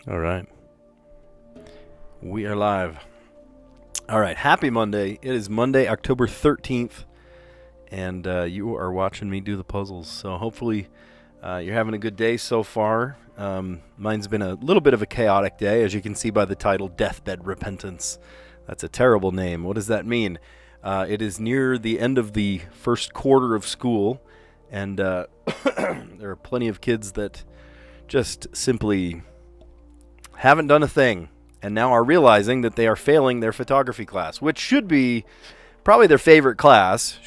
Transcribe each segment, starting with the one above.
All right. We are live. All right. Happy Monday. It is Monday, October 13th, and you are watching me do the puzzles. So hopefully you're having a good day so far. Mine's been a little bit of a chaotic day, as you can see by the title, Deathbed Repentance. That's a terrible name. What does that mean? It is near the end of the first quarter of school, and there are plenty of kids that just simply haven't done a thing, and now are realizing that they are failing their photography class, which should be probably their favorite class,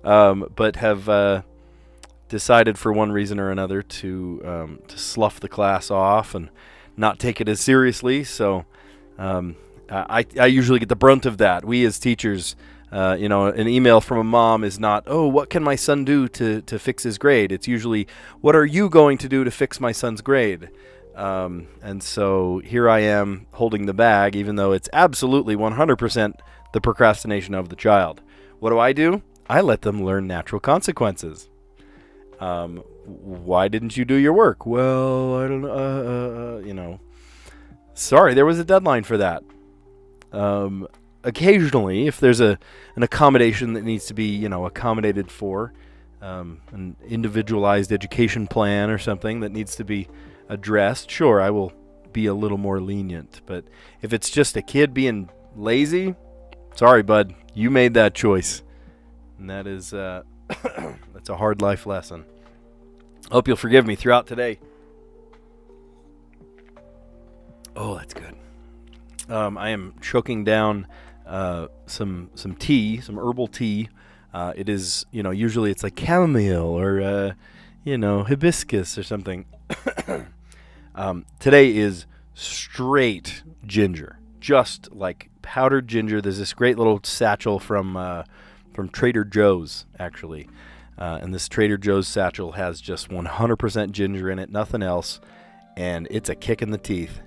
but have decided for one reason or another to slough the class off and not take it as seriously. So I usually get the brunt of that. We as teachers, an email from a mom is not, oh, what can my son do to fix his grade? It's usually, what are you going to do to fix my son's grade? And so here I am holding the bag, even though it's absolutely 100% the procrastination of the child. What do? I let them learn natural consequences. Why didn't you do your work? Well, I don't know, Sorry, there was a deadline for that. Occasionally, if there's an accommodation that needs to be, accommodated for, an individualized education plan or something that needs to be addressed, sure, I will be a little more lenient. But if it's just a kid being lazy, sorry, bud, you made that choice. And that is, that's a hard life lesson. Hope you'll forgive me throughout today. Oh, that's good. I am choking down some tea, some herbal tea. It is, usually it's like chamomile or, hibiscus or something. Today is straight ginger, just like powdered ginger. There's this great little satchel from Trader Joe's, actually. And this Trader Joe's satchel has just 100% ginger in it, nothing else. And it's a kick in the teeth.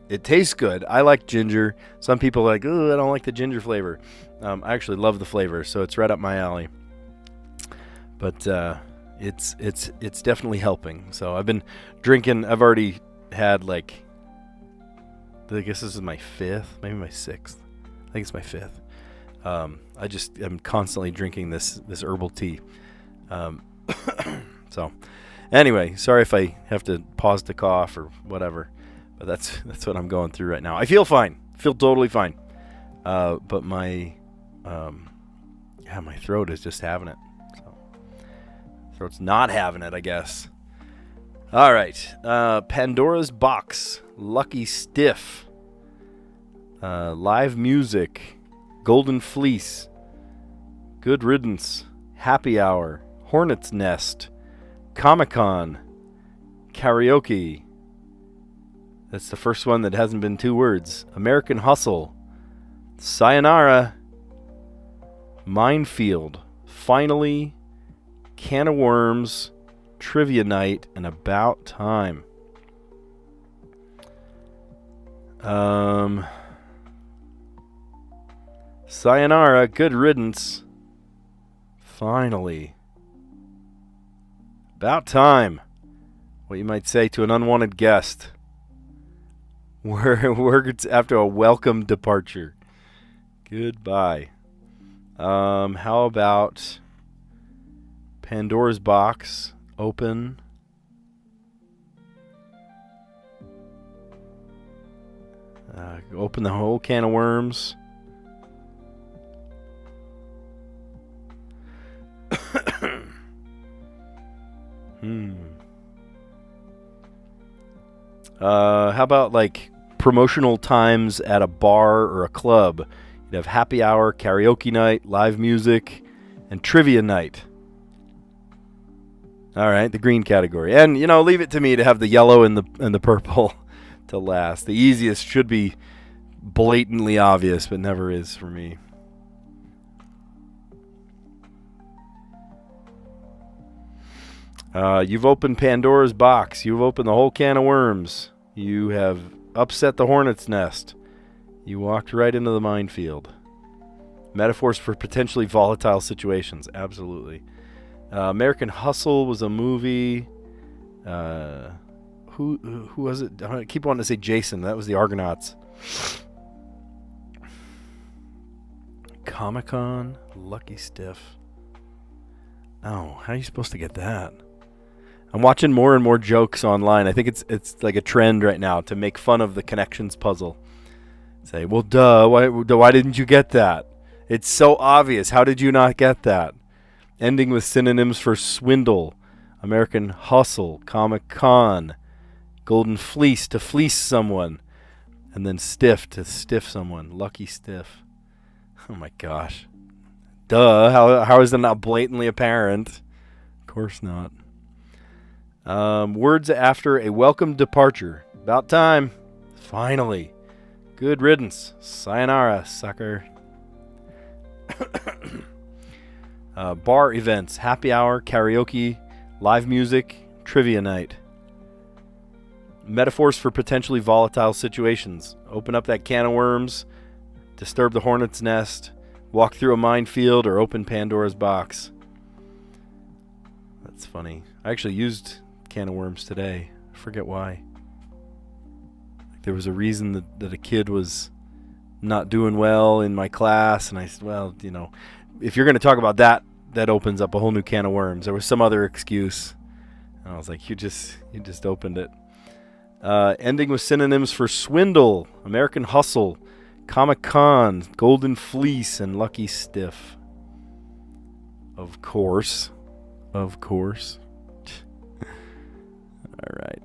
It tastes good. I like ginger. Some people are like, oh, I don't like the ginger flavor. I actually love the flavor, so it's right up my alley. But it's definitely helping. So I've been drinking. I've already had I guess this is my fifth, maybe my sixth. I think it's my fifth. I just am constantly drinking this herbal tea. So anyway, sorry if I have to pause to cough or whatever. But that's what I'm going through right now. I feel fine. Feel totally fine. But my throat is just having it. So throat's not having it, I guess. All right. Pandora's Box, Lucky Stiff, Live Music, Golden Fleece, Good Riddance, Happy Hour, Hornet's Nest, Comic-Con, Karaoke. That's the first one that hasn't been 2 words. American Hustle, Sayonara, Minefield, Finally, Can of Worms, Trivia Night, and About Time. Sayonara, Good Riddance, Finally, About Time. What you might say to an unwanted guest. Words after a welcome departure. Goodbye. How about Pandora's Box, Open, open the whole can of worms. How about promotional times at a bar or a club? You'd have happy hour, karaoke night, live music, and trivia night. All right, the green category. And, leave it to me to have the yellow and the purple to last. The easiest should be blatantly obvious, but never is for me. You've opened Pandora's box. You've opened the whole can of worms. You have upset the hornet's nest. You walked right into the minefield. Metaphors for potentially volatile situations. Absolutely. American Hustle was a movie. Who was it? I keep wanting to say Jason. That was the Argonauts. Comic-Con, Lucky Stiff. Oh, how are you supposed to get that? I'm watching more and more jokes online. I think it's like a trend right now to make fun of the connections puzzle. Say, well, duh, why didn't you get that? It's so obvious. How did you not get that? Ending with synonyms for swindle, American hustle, Comic-Con, golden fleece, to fleece someone, and then stiff, to stiff someone, lucky stiff. Oh my gosh. Duh, how is that not blatantly apparent? Of course not. Words after a welcome departure. About time. Finally. Good riddance. Sayonara, sucker. Bar events. Happy hour, karaoke, live music, trivia night. Metaphors for potentially volatile situations. Open up that can of worms. Disturb the hornet's nest. Walk through a minefield or open Pandora's box. That's funny. I actually used can of worms today. I forget why. There was a reason that a kid was not doing well in my class, and I said, well, you know, if you're going to talk about that, that opens up a whole new can of worms. There was some other excuse. And I was like, you just opened it. Ending with synonyms for swindle, American hustle, Comic-Con, golden fleece, and lucky stiff. Of course. Of course. All right.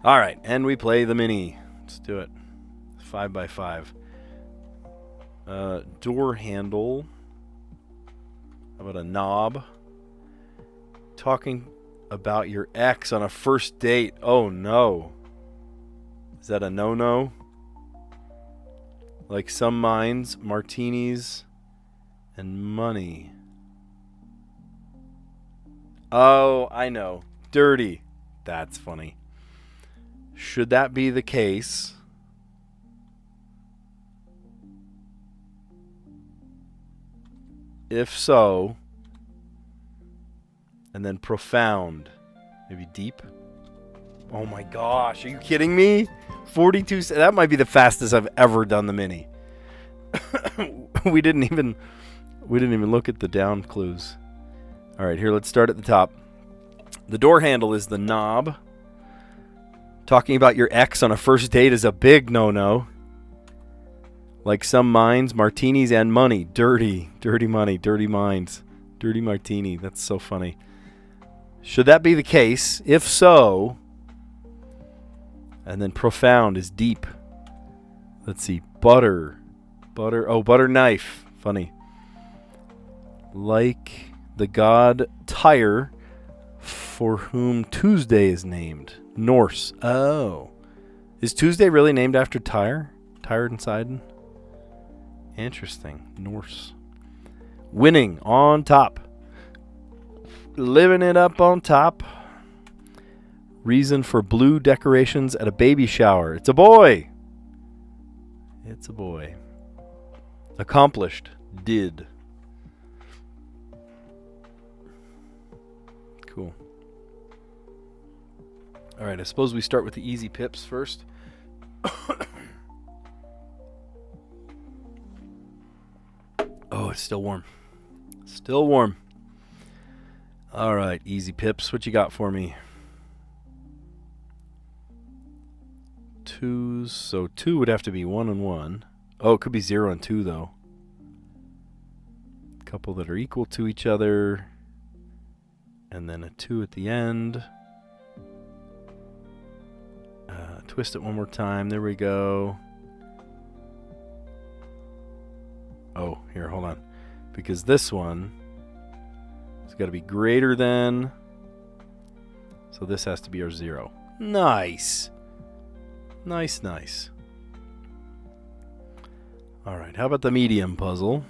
All right, and we play the mini. Let's do it. 5x5. Door handle. How about a knob? Talking about your ex on a first date. Oh no. Is that a no-no? Like some minds, martinis, and money. Oh, I know. Dirty. That's funny. Should that be the case? If so, and then profound, maybe deep. Oh my gosh, are you kidding me? 42. That might be the fastest I've ever done the mini. We didn't even look at the down clues. All right, here, let's start at the top. The door handle is the knob. Talking about your ex on a first date is a big no-no. Like some minds, martinis and money. Dirty money, dirty minds. Dirty martini. That's so funny. Should that be the case? If so, and then profound is deep. Let's see. Butter. Oh, butter knife. Funny. Like the god Tyre, for whom Tuesday is named. Norse. Oh. Is Tuesday really named after Tyre? Tyre and Sidon? Interesting. Norse. Winning on top. Living it up on top. Reason for blue decorations at a baby shower. It's a boy. It's a boy. Accomplished. Did. Cool. All right, I suppose we start with the easy pips first. Oh, it's still warm. Still warm. All right, easy pips. What you got for me? Twos. So 2 would have to be 1 and 1. Oh, it could be 0 and 2, though. A couple that are equal to each other. And then a 2 at the end. Twist it one more time. There we go. Oh, here, hold on. Because this one has got to be greater than. So this has to be our 0. Nice. Nice. All right, how about the medium puzzle?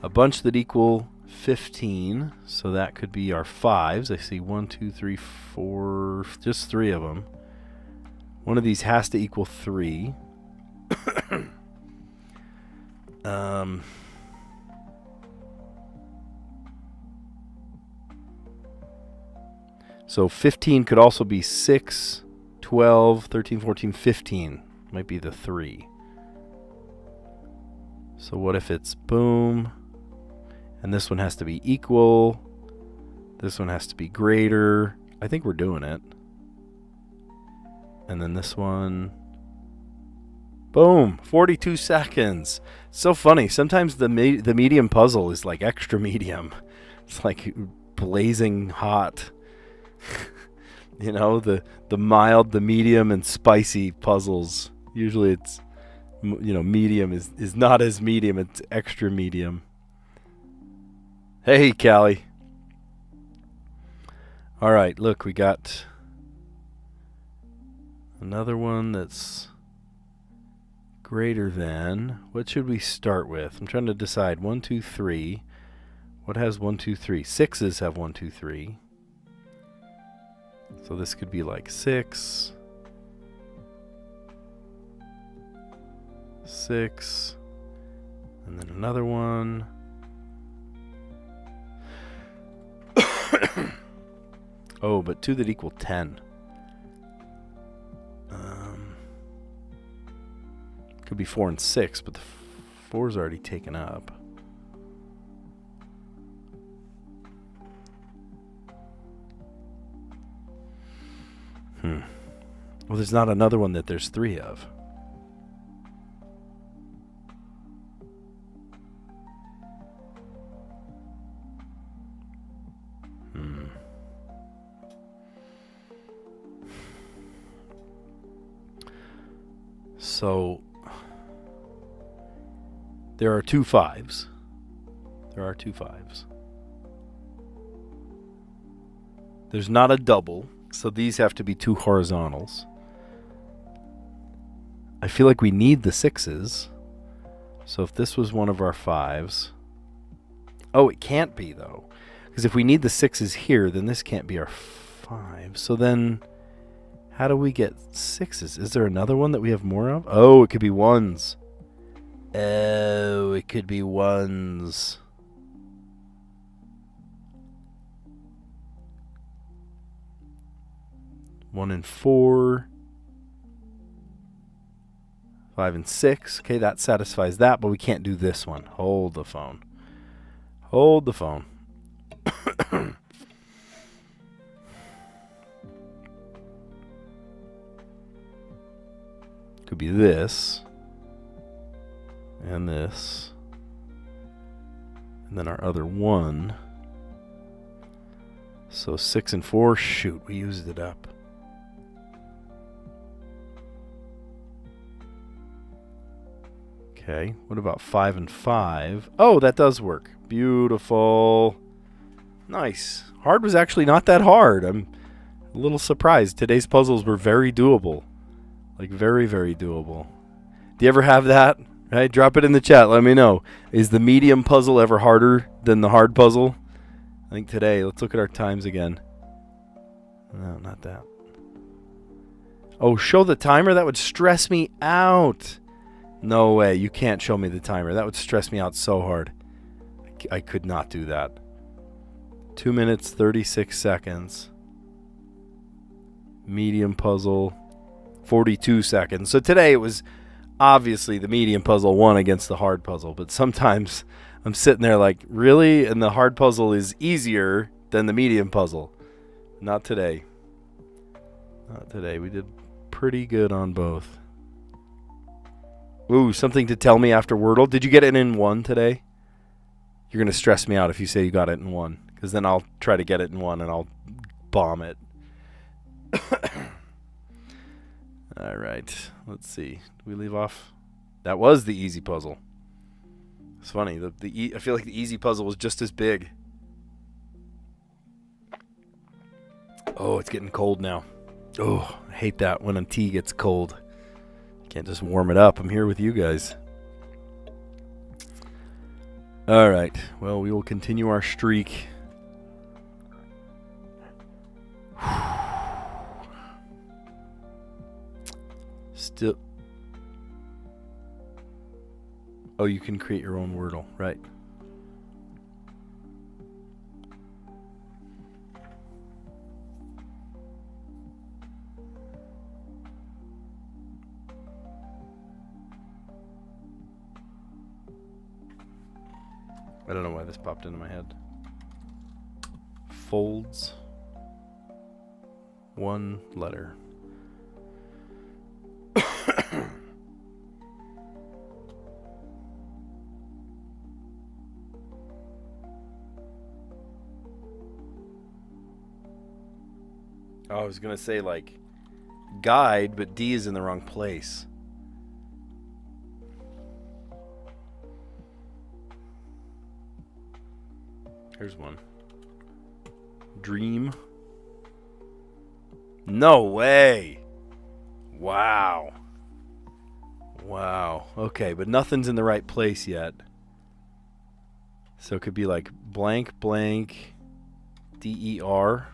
A bunch that equal 15. So that could be our 5s. I see 1, 2, 3, 4. Just 3 of them. One of these has to equal 3. So 15 could also be 6, 12, 13, 14, 15. Might be the 3. So what if it's boom, and this one has to be equal, this one has to be greater. I think we're doing it. And then this one, boom, 42 seconds. So funny. Sometimes the medium puzzle is like extra medium. It's like blazing hot. You know, the mild, the medium, and spicy puzzles. Usually it's, you know, medium is not as medium, it's extra medium. Hey, Callie. All right, look, we got another one that's greater than. What should we start with? I'm trying to decide. 1, 2, 3. What has 1, 2, 3? 6s have 1, 2, 3. So this could be like 6. 6. And then another one. Oh, but 2 that equal 10. Could be 4 and 6, but the 4's already taken up. Well, there's not another one that there's 3 of. So there are 2 5s. There are 2 5s. There's not a double, so these have to be 2 horizontals. I feel like we need the 6s. So if this was one of our 5s. Oh, it can't be, though. Because if we need the 6s here, then this can't be our 5. So then, how do we get 6s? Is there another one that we have more of? Oh, it could be 1s. Oh, it could be 1s. One and 4. 5 and 6. Okay, that satisfies that, but we can't do this one. Hold the phone. Hold the phone. Could be this. And this. And then our other one. So 6 and 4. Shoot, we used it up. Okay, what about 5 and 5? Oh, that does work. Beautiful. Nice. Hard was actually not that hard. I'm a little surprised. Today's puzzles were very doable. Like, very, very doable. Do you ever have that? Right? Drop it in the chat. Let me know. Is the medium puzzle ever harder than the hard puzzle? I think today. Let's look at our times again. No, not that. Oh, show the timer? That would stress me out. No way. You can't show me the timer. That would stress me out so hard. I could not do that. 2 minutes, 36 seconds. Medium puzzle, 42 seconds. So today it was obviously the medium puzzle won against the hard puzzle. But sometimes I'm sitting there like, really? And the hard puzzle is easier than the medium puzzle. Not today. Not today. We did pretty good on both. Ooh, something to tell me after Wordle. Did you get it in 1 today? You're going to stress me out if you say you got it in 1. Because then I'll try to get it in 1 and I'll bomb it. All right. Let's see. Did we leave off? That was the easy puzzle. It's funny. I feel like the easy puzzle was just as big. Oh, it's getting cold now. Oh, I hate that when a tea gets cold. Can't just warm it up. I'm here with you guys. All right. Well, we will continue our streak. Still. Oh, you can create your own Wordle, right? I don't know why this popped into my head. Folds. One letter. Oh, I was going to say like guide, but D is in the wrong place. Here's one. Dream. No way. Wow. Wow. Okay, but nothing's in the right place yet. So it could be like blank, blank, DER.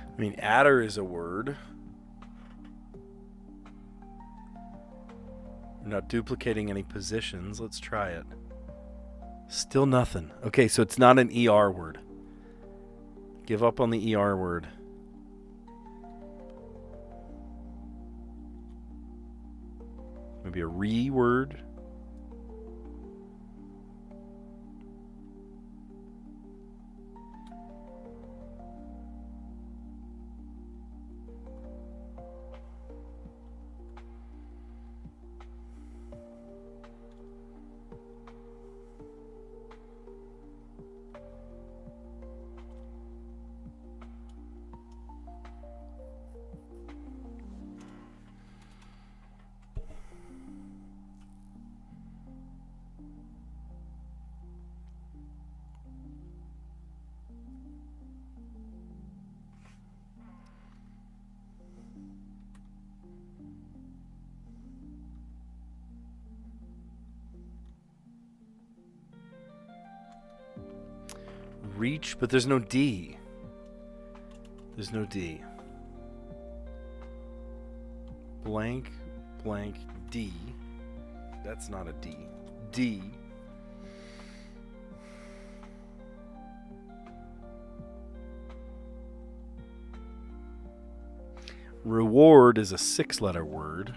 I mean, adder is a word. We're not duplicating any positions. Let's try it. Still nothing. Okay, so it's not an ER word. Give up on the ER word. Maybe a re word. Reach, but there's no D. There's no D. Blank, blank, D. That's not a D. D. Reward is a 6-letter word.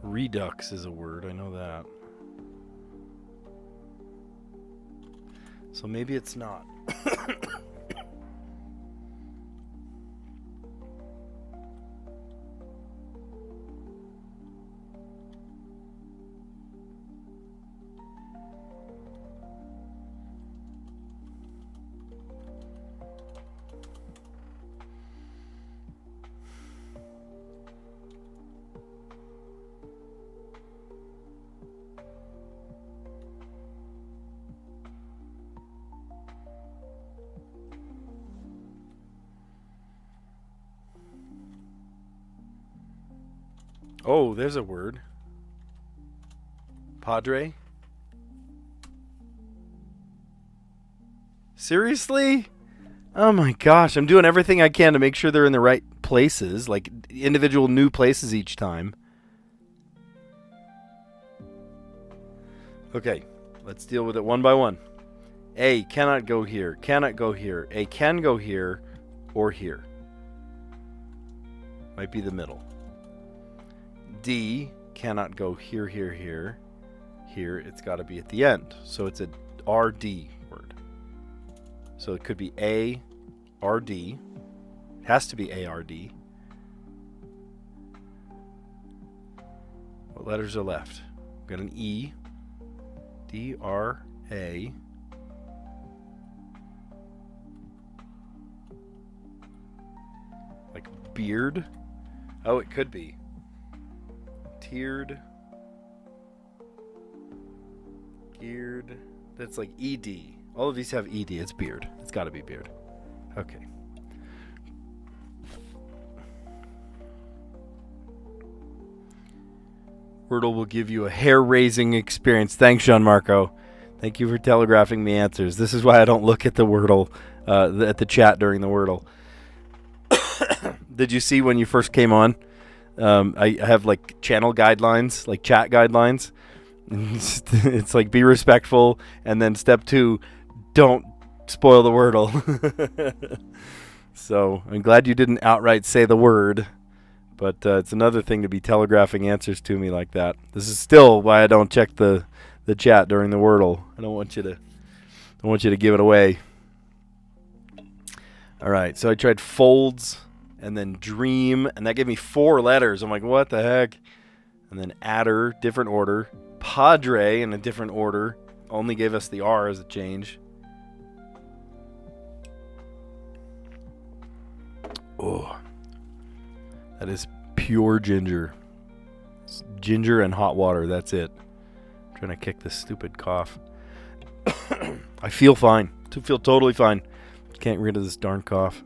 Redux is a word, I know that. So maybe it's not. Oh, there's a word. Padre? Seriously? Oh my gosh, I'm doing everything I can to make sure they're in the right places, like individual new places each time. Okay, let's deal with it one by one. A cannot go here, cannot go here. A can go here or here. Might be the middle. D cannot go here, here, here. Here, it's got to be at the end. So it's a RD word. So it could be A, RD. Has to be A-R-D. What letters are left? We've got an E. D-R-A. Like beard? Oh, it could be. Tiered. Geared. That's like ED. All of these have ED. It's beard. It's got to be beard. Okay. Wordle will give you a hair-raising experience. Thanks, Jean-Marco. Thank you for telegraphing me answers. This is why I don't look at the Wordle, at the chat during the Wordle. Did you see when you first came on? I have like channel guidelines, like chat guidelines. It's like be respectful, and then step 2, don't spoil the Wordle. So I'm glad you didn't outright say the word, but it's another thing to be telegraphing answers to me like that. This is still why I don't check the chat during the Wordle. I don't want you to give it away. All right, so I tried folds and then dream, and that gave me 4 letters. I'm like, what the heck? And then adder, different order. Padre in a different order. Only gave us the R as a change. Oh, that is pure ginger. It's ginger and hot water. That's it. I'm trying to kick this stupid cough. I feel fine. I feel totally fine. Can't get rid of this darn cough.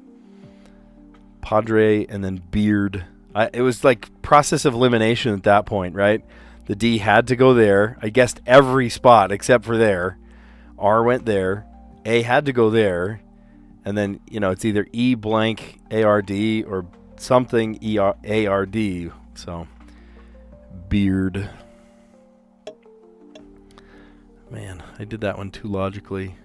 Padre and then beard. It was like process of elimination at that point, right? The D had to go there. I guessed every spot except for there. R went there. A had to go there. And then, it's either E blank A-R-D or something A-R-D. So, beard. Man, I did that one too logically.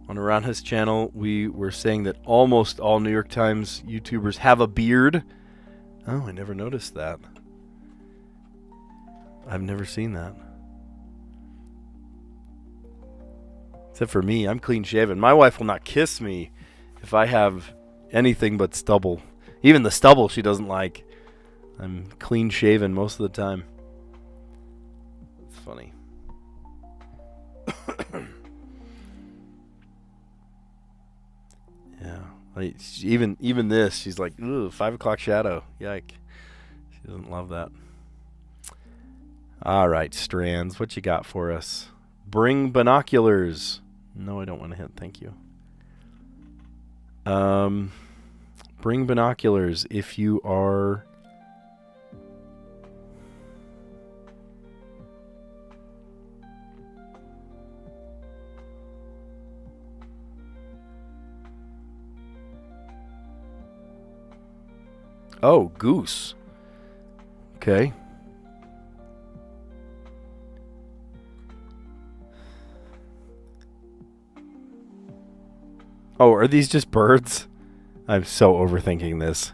On Aranha's channel, we were saying that almost all New York Times YouTubers have a beard. Oh, I never noticed that. I've never seen that. Except for me, I'm clean shaven. My wife will not kiss me if I have anything but stubble. Even the stubble she doesn't like. I'm clean shaven most of the time. It's funny. Yeah. Like, even this, she's like, ooh, 5 o'clock shadow. Yike. She doesn't love that. All right, Strands, what you got for us? Bring binoculars. No, I don't want to hit. Thank you. Bring binoculars if you are... Oh, goose. Okay. Oh, are these just birds? I'm so overthinking this.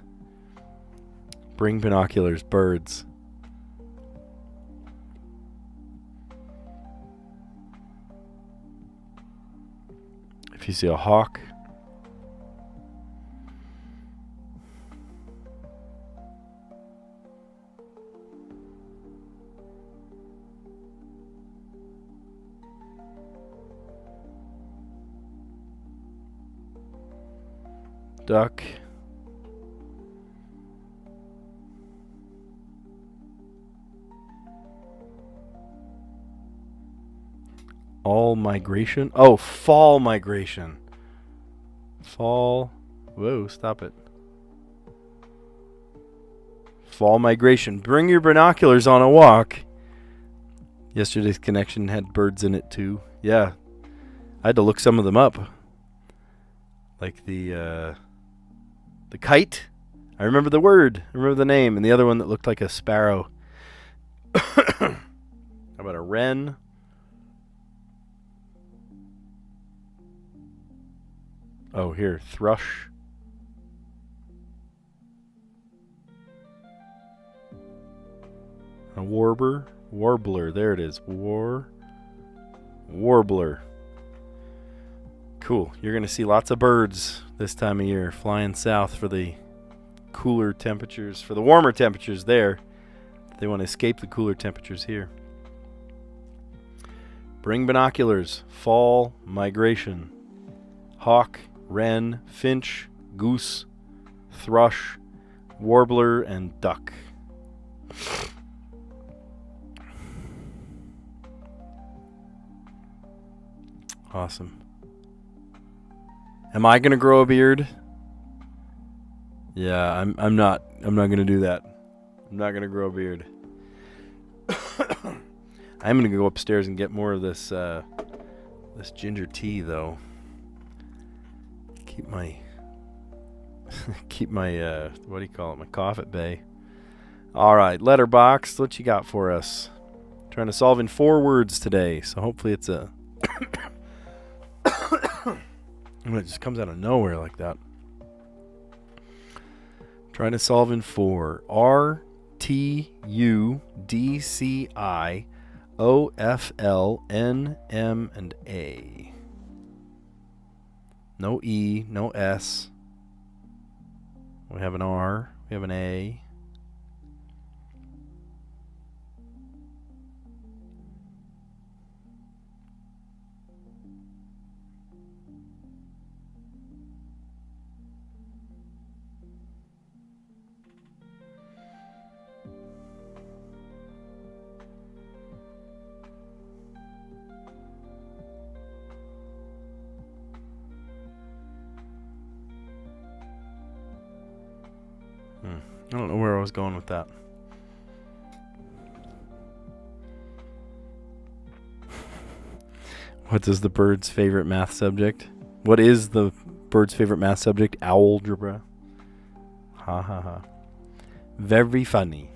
Bring binoculars, birds. If you see a hawk. Duck. All migration. Oh, fall migration. Fall. Whoa, stop it. Fall migration. Bring your binoculars on a walk. Yesterday's connection had birds in it too. Yeah. I had to look some of them up. Like the kite. I remember the word. I remember the name. And the other one that looked like a sparrow. How about a wren? Oh, here. Thrush. A warbler. Warbler. There it is. Warbler. Cool. You're going to see lots of birds this time of year flying south for the cooler temperatures, for the warmer temperatures there. They want to escape the cooler temperatures here. Bring binoculars. Fall migration. Hawk, wren, finch, goose, thrush, warbler, and duck. Awesome. Am I gonna grow a beard? Yeah, I'm not gonna do that. I'm not gonna grow a beard. I'm gonna go upstairs and get more of this this ginger tea though. Keep my what do you call it? My cough at bay. All right, letterbox. What you got for us? Trying to solve in 4 words today, so hopefully it's a. It just comes out of nowhere like that. Trying to solve in 4. RTUDCIOFL NM and A. No E, no S. We have an R. We have an A. I don't know where I was going with that. What is the bird's favorite math subject? What is the bird's favorite math subject? Algebra. Ha ha ha. Very funny.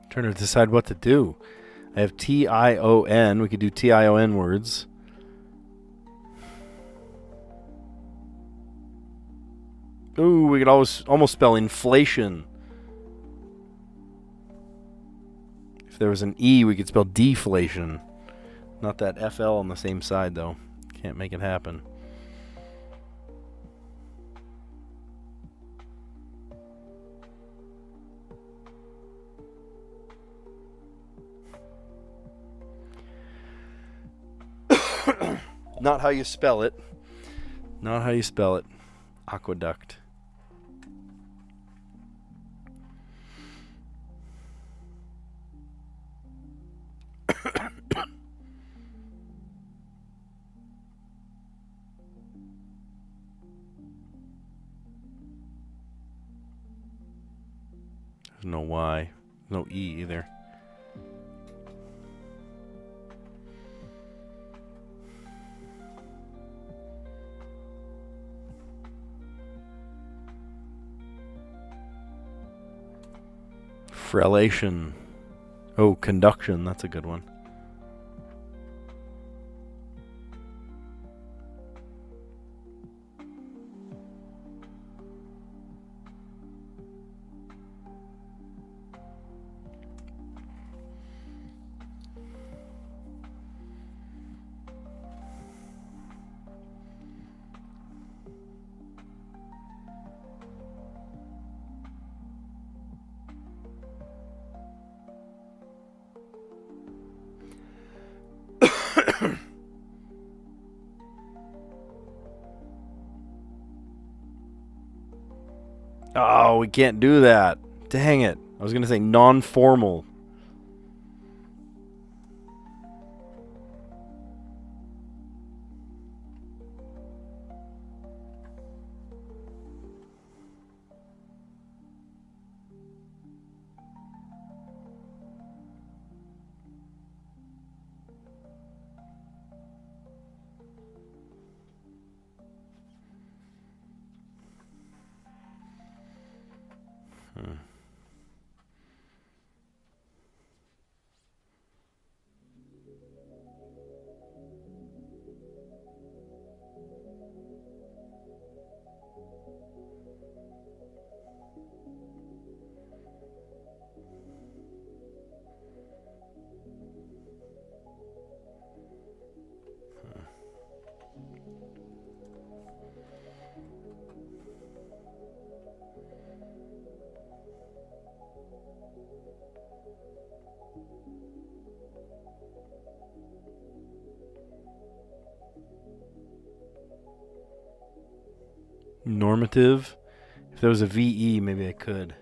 Trying to decide what to do. I have TION. We could do TION words. Ooh, we could almost spell inflation. If there was an E, we could spell deflation. Not that FL on the same side, though. Can't make it happen. Not how you spell it. Not how you spell it. Aqueduct. There's no Y. No E either. Frelation. Oh, conduction. That's a good one. Oh, we can't do that. Dang it. I was going to say non-formal. Normative. If there was a VE, maybe I could.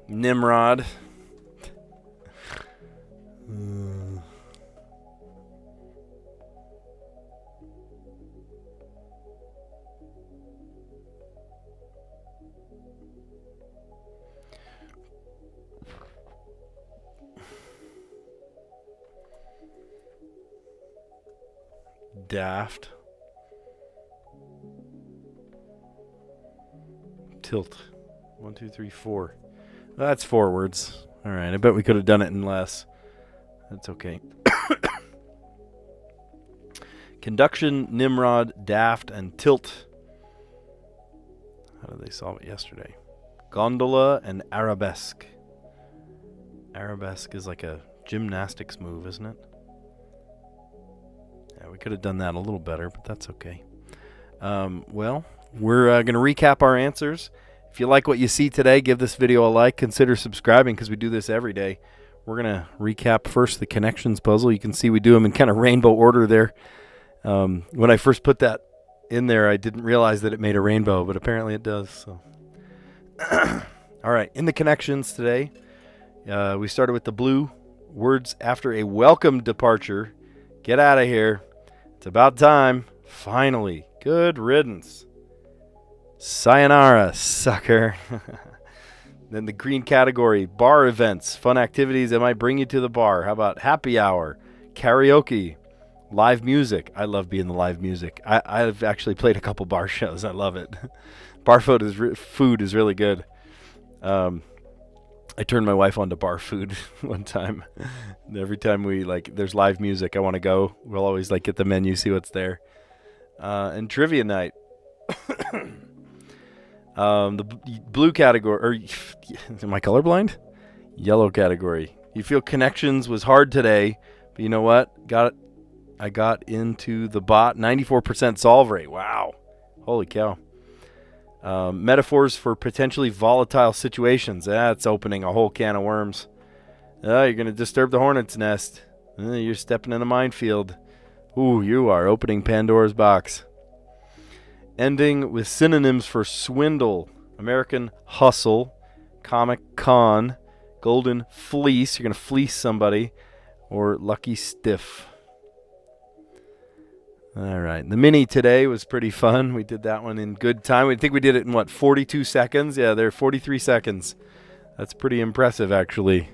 Nimrod. Daft. Tilt. 1, 2, 3, 4. That's 4 words. All right. I bet we could have done it in less. That's okay. Conduction, Nimrod, Daft, and Tilt. How did they solve it yesterday? Gondola and Arabesque. Arabesque is like a gymnastics move, isn't it? Yeah, we could have done that a little better, but that's okay. Well, we're going to recap our answers. If you like what you see today, give this video a like. Consider subscribing because we do this every day. We're going to recap first the connections puzzle. You can see we do them in kind of rainbow order there. When I first put that in there, I didn't realize that it made a rainbow, but apparently it does. So, all right, in the connections today, we started with the blue. Words after a welcome departure. Get out of here. It's about time. Finally. Good riddance. Sayonara, sucker. Then the green category, bar events, fun activities that might bring you to the bar. How about happy hour, karaoke, live music? I love being the live music. I've actually played a couple bar shows. I love it. Bar food is really good. I turned my wife on to bar food one time. Every time there's live music, I want to go. We'll always get the menu, see what's there. And trivia night. The blue category, or am I colorblind? Yellow category. You feel connections was hard today, but you know what? I got into the bot. 94% solve rate. Wow. Holy cow. Metaphors for potentially volatile situations. That's opening a whole can of worms. You're going to disturb the hornet's nest. You're stepping in a minefield. Ooh, you are opening Pandora's box. Ending with synonyms for swindle. American hustle. Comic con. Golden fleece. You're going to fleece somebody. Or lucky stiff. All right. The mini today was pretty fun. We did that one in good time. I think we did it in, 42 seconds? Yeah, they're 43 seconds. That's pretty impressive, actually.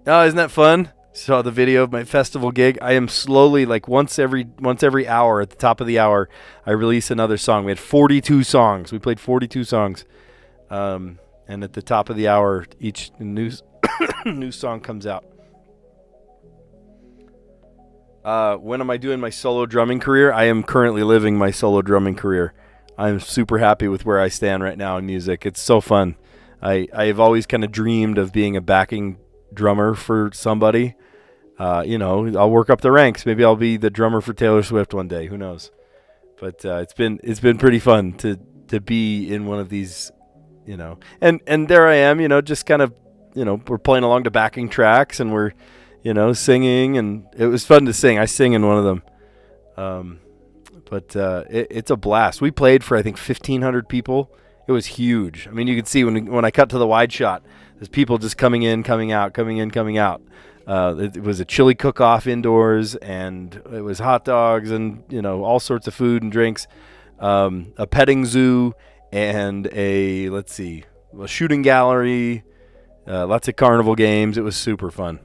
Oh, isn't that fun? Saw the video of my festival gig. I am slowly, once every hour, at the top of the hour, I release another song. We had 42 songs. We played 42 songs. And at the top of the hour, each new song comes out. When am I doing my solo drumming career? I am currently living my solo drumming career. I'm super happy with where I stand right now in music. It's so fun. I've always kind of dreamed of being a backing drummer for somebody. I'll work up the ranks. Maybe I'll be the drummer for Taylor Swift one day. Who knows? But it's been pretty fun to be in one of these, And there I am, just kind of, we're playing along to backing tracks and we're, singing, and it was fun to sing. I sing in one of them. But it's a blast. We played for, I think, 1,500 people. It was huge. I mean, you could see when I cut to the wide shot, there's people just coming in, coming out, coming in, coming out. It was a chili cook-off indoors, and it was hot dogs and, all sorts of food and drinks. A petting zoo and a shooting gallery, lots of carnival games. It was super fun.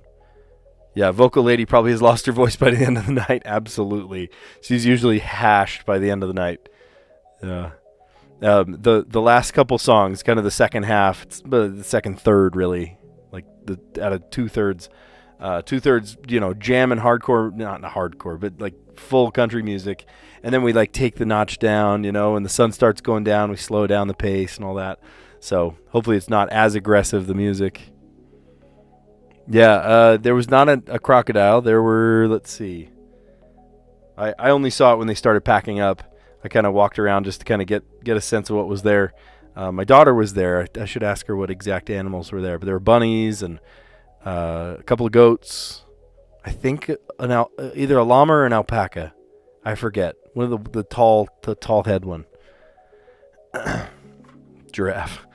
Yeah, vocal lady probably has lost her voice by the end of the night. Absolutely. She's usually hashed by the end of the night. The last couple songs, kind of the second half, the second third really, out of 2/3, 2/3, jam and hardcore, not hardcore, but like full country music. And then we like take the notch down, and the sun starts going down, we slow down the pace and all that. So hopefully it's not as aggressive, the music. Yeah, there was not a crocodile. There were, let's see. I only saw it when they started packing up. I kind of walked around just to kind of get a sense of what was there. My daughter was there. I should ask her what exact animals were there. But there were bunnies and a couple of goats. I think either a llama or an alpaca. I forget. One of the tall head one. Giraffe.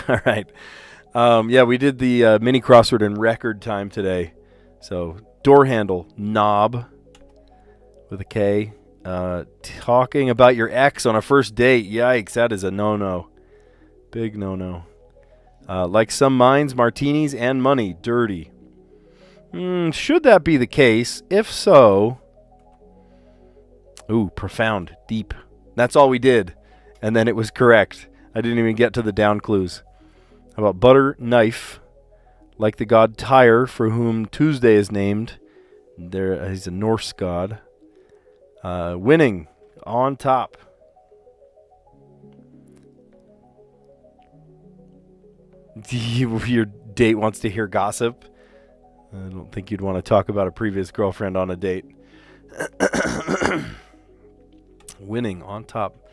All right. Yeah, we did the mini crossword in record time today. So door handle, knob with a K. Talking about your ex on a first date. Yikes, that is a no-no. Big no-no. Like some minds, martinis and money, dirty. Should that be the case? If so, profound, deep. That's all we did. And then it was correct. I didn't even get to the down clues. How about butter, knife, like the god Tyre, for whom Tuesday is named. He's a Norse god. Winning, on top. Your date wants to hear gossip. I don't think you'd want to talk about a previous girlfriend on a date. Winning, on top.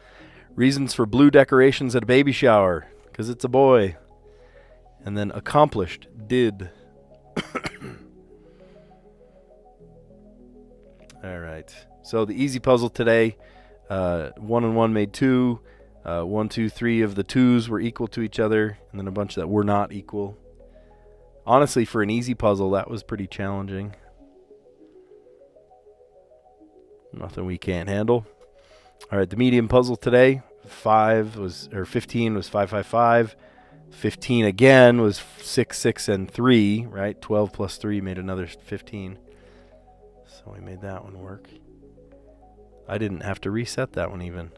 Reasons for blue decorations at a baby shower, because it's a boy. And then accomplished, did. All right. So the easy puzzle today, 1 and 1 made 2. 1, 2, 3 of the 2s were equal to each other, and then a bunch that were not equal. Honestly, for an easy puzzle, that was pretty challenging. Nothing we can't handle. All right, the medium puzzle today, 15 was 5, 5, 5. 15 again was 6, 6, and 3, right? 12 plus 3 made another 15. So we made that one work. I didn't have to reset that one even.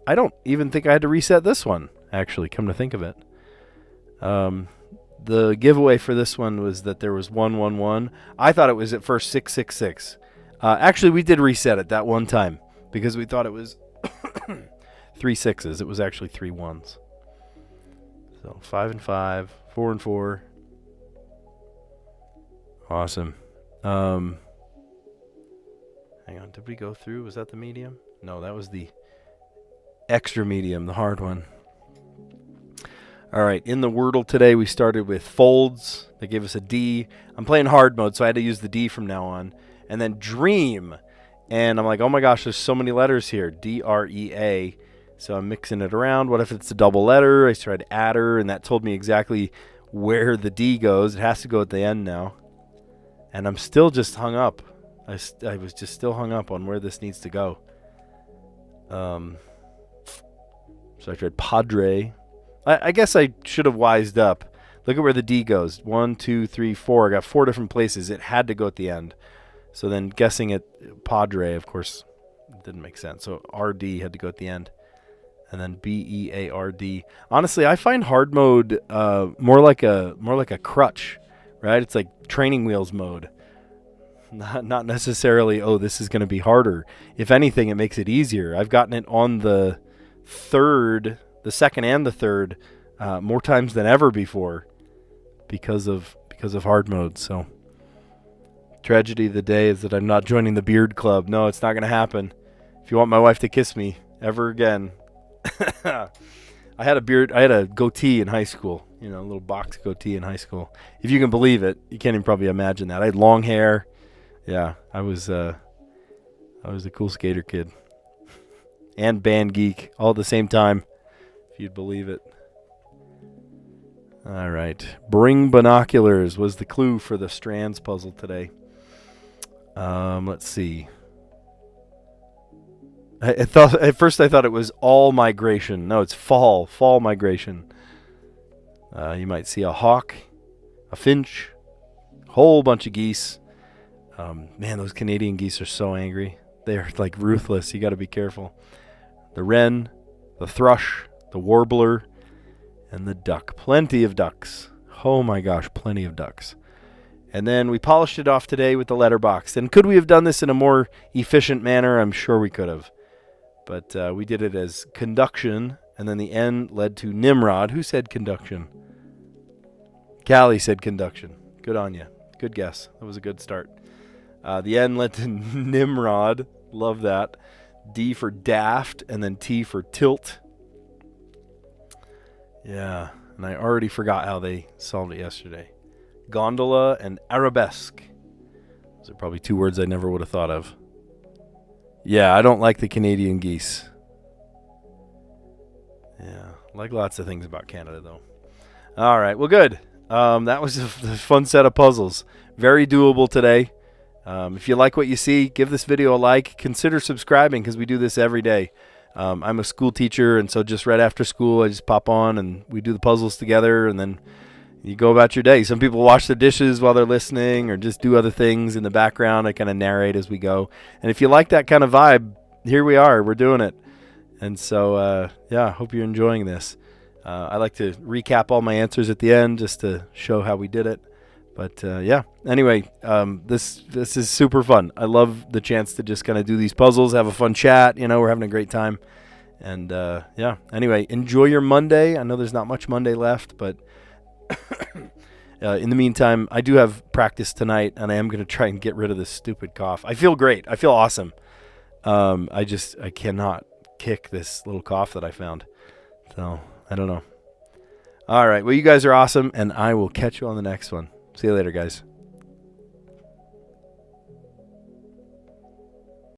I don't even think I had to reset this one, actually, come to think of it. The giveaway for this one was that there was 1, 1, 1. I thought it was at first 6, 6, 6. Actually, we did reset it that one time because we thought it was 3 6s. It was actually 3 1s. So 5 and 5, 4 and 4. Awesome. Hang on, did we go through? Was that the medium? No, that was the extra medium, the hard one. All right, in the Wordle today, we started with folds. They gave us a D. I'm playing hard mode, so I had to use the D from now on. And then dream. And I'm like, oh my gosh, there's so many letters here. D-R-E-A. So I'm mixing it around. What if it's a double letter? I tried adder, and that told me exactly where the D goes. It has to go at the end now. And I'm still just hung up. I was just still hung up on where this needs to go. So I tried padre. I guess I should have wised up. Look at where the D goes. 1, 2, 3, 4. I got 4 different places. It had to go at the end. So then guessing it padre, of course, didn't make sense. So RD had to go at the end. And then BEARD. Honestly, I find hard mode more like a crutch, right? It's like training wheels mode. Not necessarily, this is going to be harder. If anything, it makes it easier. I've gotten it on the second and the third, more times than ever before because of hard mode. So tragedy of the day is that I'm not joining the beard club. No, it's not going to happen. If you want my wife to kiss me ever again. I had a goatee in high school, a little box goatee in high school. If you can believe it, you can't even probably imagine that. I had long hair. Yeah, I was a cool skater kid and band geek all at the same time, if you'd believe it. All right, bring binoculars was the clue for the Strands puzzle today. Let's see. At first I thought it was all migration. No, it's fall migration. You might see a hawk, a finch, a whole bunch of geese. Man, those Canadian geese are so angry. They're like ruthless. You got to be careful. The wren, the thrush, the warbler, and the duck. Plenty of ducks. Oh my gosh, plenty of ducks. And then we polished it off today with the letterbox. And could we have done this in a more efficient manner? I'm sure we could have. But we did it as conduction, and then the N led to Nimrod. Who said conduction? Callie said conduction. Good on you. Good guess. That was a good start. The N led to Nimrod. Love that. D for daft, and then T for tilt. Yeah, and I already forgot how they solved it yesterday. Gondola and arabesque. Those are probably two words I never would have thought of. Yeah, I don't like the Canadian geese. Yeah, like lots of things about Canada, though. All right, well, good. That was a fun set of puzzles. Very doable today. If you like what you see, give this video a like. Consider subscribing because we do this every day. I'm a school teacher, and so just right after school, I just pop on and we do the puzzles together, and then you go about your day. Some people wash their dishes while they're listening or just do other things in the background. I kind of narrate as we go. And if you like that kind of vibe, here we are. We're doing it. And so, yeah, hope you're enjoying this. I like to recap all my answers at the end just to show how we did it. But, yeah, anyway, this is super fun. I love the chance to just kind of do these puzzles, have a fun chat. You know, we're having a great time. And, yeah, anyway, enjoy your Monday. I know there's not much Monday left, but in the meantime, I do have practice tonight, and I am going to try and get rid of this stupid cough. I feel great. I feel awesome. I cannot kick this little cough that I found. So, I don't know. All right, well, you guys are awesome, and I will catch you on the next one. See you later, guys.